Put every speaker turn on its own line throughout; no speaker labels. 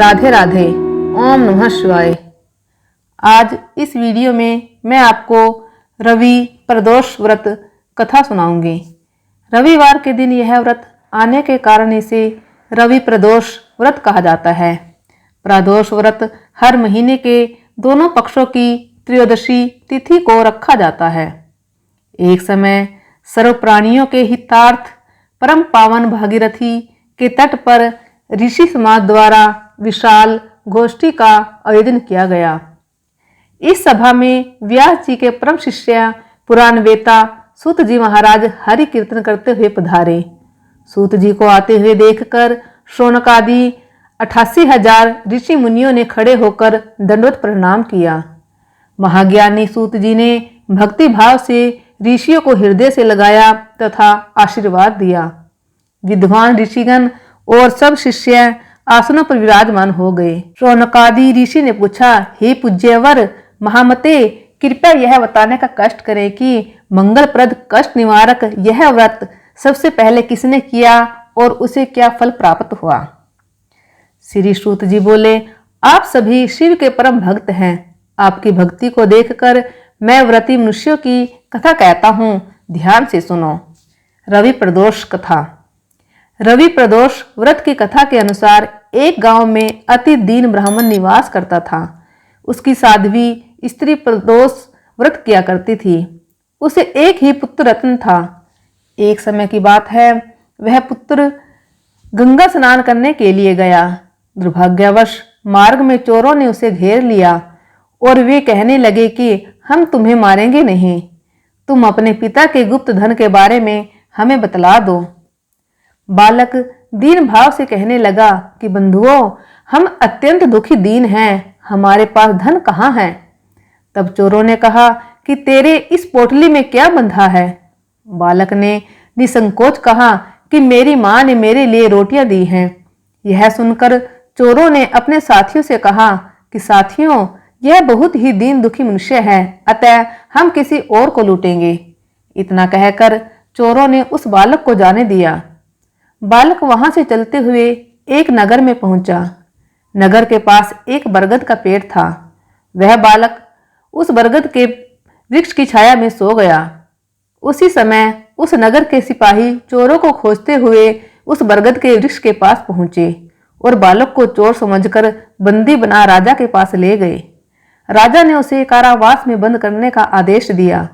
राधे राधे। ओम नमः शिवाय। आज इस वीडियो में मैं आपको रवि प्रदोष व्रत कथा सुनाऊंगी। रविवार के दिन यह व्रत आने के कारण इसे रवि प्रदोष व्रत कहा जाता है। प्रदोष व्रत हर महीने के दोनों पक्षों की त्रयोदशी तिथि को रखा जाता है। एक समय सर्व प्राणियों के हितार्थ परम पावन भागीरथी के तट पर ऋषि समाज द्वारा विशाल गोष्ठी का आयोजन किया गया। इस सभा में व्यास जी के परम शिष्य पुराण वेता सूत जी महाराज हरि कीर्तन करते हुए पधारे। सूत जी को आते हुए देखकर शौनक आदि 88,000 ऋषि मुनियों ने खड़े होकर दंडवत प्रणाम किया। महाज्ञानी सूत जी ने भक्ति भाव से ऋषियों को हृदय से लगाया तथा आशीर्वाद दिया। विद्वान ऋषिगण और सब शिष्य आसनों पर विराजमान हो गए। शौनकादि ऋषि ने पूछा, हे पूज्यवर महामते, कृपया यह बताने का कष्ट करें कि मंगलप्रद कष्ट निवारक यह व्रत सबसे पहले किसने किया और उसे क्या फल प्राप्त हुआ। श्री सूत जी बोले, आप सभी शिव के परम भक्त हैं। आपकी भक्ति को देखकर मैं व्रती मनुष्यों की कथा कहता हूँ, ध्यान से सुनो। रवि प्रदोष कथा। रवि प्रदोष व्रत की कथा के अनुसार एक गांव में अति दीन ब्राह्मण निवास करता था। उसकी साध्वी स्त्री प्रदोष व्रत किया करती थी। उसे एक ही पुत्र रत्न था। एक समय की बात है, वह पुत्र गंगा स्नान करने के लिए गया। दुर्भाग्यवश मार्ग में चोरों ने उसे घेर लिया और वे कहने लगे कि हम तुम्हें मारेंगे नहीं, तुम अपने पिता के गुप्त धन के बारे में हमें बतला दो। बालक दीन भाव से कहने लगा कि बंधुओं, हम अत्यंत दुखी दीन हैं, हमारे पास धन कहाँ है। तब चोरों ने कहा कि तेरे इस पोटली में क्या बंधा है। बालक ने निसंकोच कहा कि मेरी माँ ने मेरे लिए रोटियां दी हैं। यह सुनकर चोरों ने अपने साथियों से कहा कि साथियों, यह बहुत ही दीन दुखी मनुष्य है, अतः हम किसी और को लूटेंगे। इतना कहकर चोरों ने उस बालक को जाने दिया। बालक वहां से चलते हुए एक नगर में पहुंचा। नगर के पास एक बरगद का पेड़ था। वह बालक उस बरगद के वृक्ष की छाया में सो गया। उसी समय उस नगर के सिपाही चोरों को खोजते हुए उस बरगद के वृक्ष के पास पहुंचे और बालक को चोर समझकर बंदी बना राजा के पास ले गए। राजा ने उसे कारावास में बंद करने का आदेश दिया।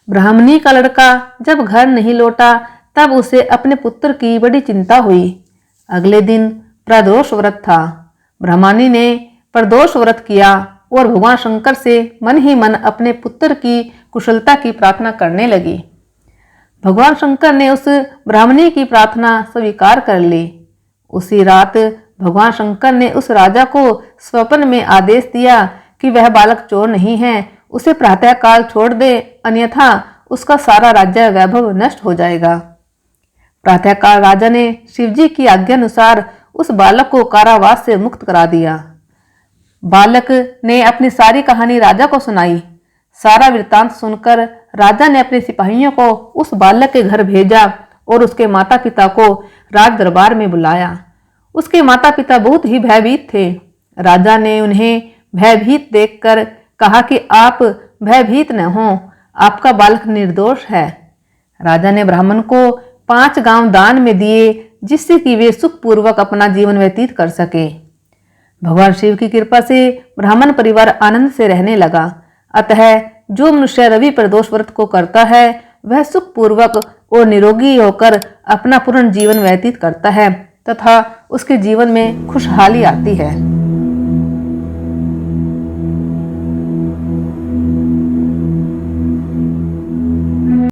ब्राह्मणी का लड़का जब घर नहीं लौटा तब उसे अपने पुत्र की बड़ी चिंता हुई। अगले दिन प्रदोष व्रत था। ब्राह्मणी ने प्रदोष व्रत किया और भगवान शंकर से मन ही मन अपने पुत्र की कुशलता की प्रार्थना करने लगी। भगवान शंकर ने उस ब्राह्मणी की प्रार्थना स्वीकार कर ली। उसी रात भगवान शंकर ने उस राजा को स्वप्न में आदेश दिया कि वह बालक चोर नहीं है, उसे प्रातःकाल छोड़ दे, अन्यथा उसका सारा राज्य वैभव नष्ट हो जाएगा। प्रातःकाल राजा ने शिवजी की आज्ञा अनुसार उस बालक को कारावास से मुक्त करा दिया। बालक ने अपनी सारी कहानी राजा को सुनाई। सारा वृत्तांत सुनकर राजा ने अपने सिपाहियों को उस बालक के घर भेजा और उसके माता पिता को राज दरबार में बुलाया। उसके माता पिता बहुत ही भयभीत थे। राजा ने उन्हें भयभीत देखकर कहा कि आप भयभीत न हो, आपका बालक निर्दोष है। राजा ने ब्राह्मण को 5 गांव दान में दिए, जिससे कि वे सुखपूर्वक अपना जीवन व्यतीत कर सके। भगवान शिव की कृपा से ब्राह्मण परिवार आनंद से रहने लगा। अतः जो मनुष्य रवि प्रदोष व्रत को करता है वह सुखपूर्वक और निरोगी होकर अपना पूर्ण जीवन व्यतीत करता है तथा उसके जीवन में खुशहाली आती है।